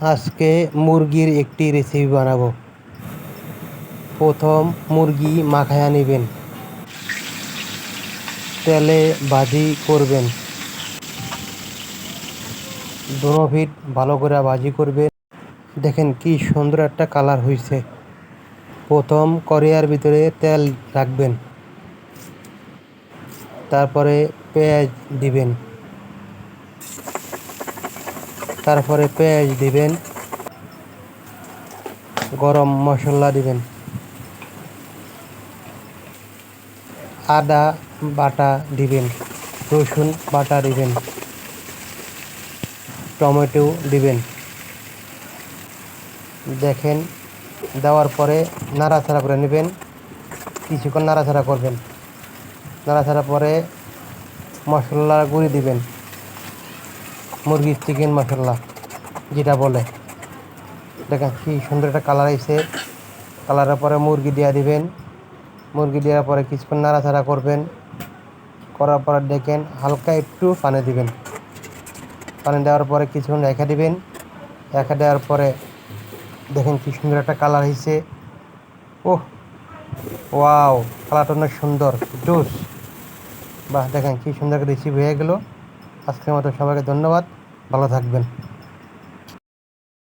আজকে মুরগির একটি রেসিপি বানাবো। প্রথম মুরগি মাখায়া নেবেন, তেলে ভাজি করবেন, দোনো ফিট ভালো করে ভাজি করবেন। দেখেন কি সুন্দর একটা কালার হয়েছে। প্রথম কড়াইয়ের ভিতরে তেল রাখবেন, তারপরে পেঁয়াজ দিবেন, গরম মশলা দিবেন, আদা বাটা দিবেন, রসুন বাটা দিবেন, টমেটো দিবেন। দেখেন দেওয়ার পরে নাড়াচাড়া করে নেবেন, কিছুক্ষণ নাড়াচাড়া করবেন। নাড়াচাড়া পরে মশলার গুঁড়ি দিবেন, মুরগির চিকেন মশলা যেটা বলে। দেখেন কি সুন্দর একটা কালার এসে, কালারের পরে মুরগি দিয়ে দিবেন। মুরগি দেওয়ার পরে কিছুক্ষণ নাড়াচাড়া করবেন। করার পরে দেখেন হালকা একটু পানি দিবেন। পানি দেওয়ার পরে কিছুক্ষণ রেখে দিবেন। রেখে দেওয়ার পরে দেখেন কি সুন্দর একটা কালার হয়েছে। ওহ ওয়াও, কালারটা অনেক সুন্দর, জুস। বাহ, দেখেন কি সুন্দর রেসিপি হয়ে গেল। আজকের মতো সবাইকে ধন্যবাদ, ভালো থাকবেন।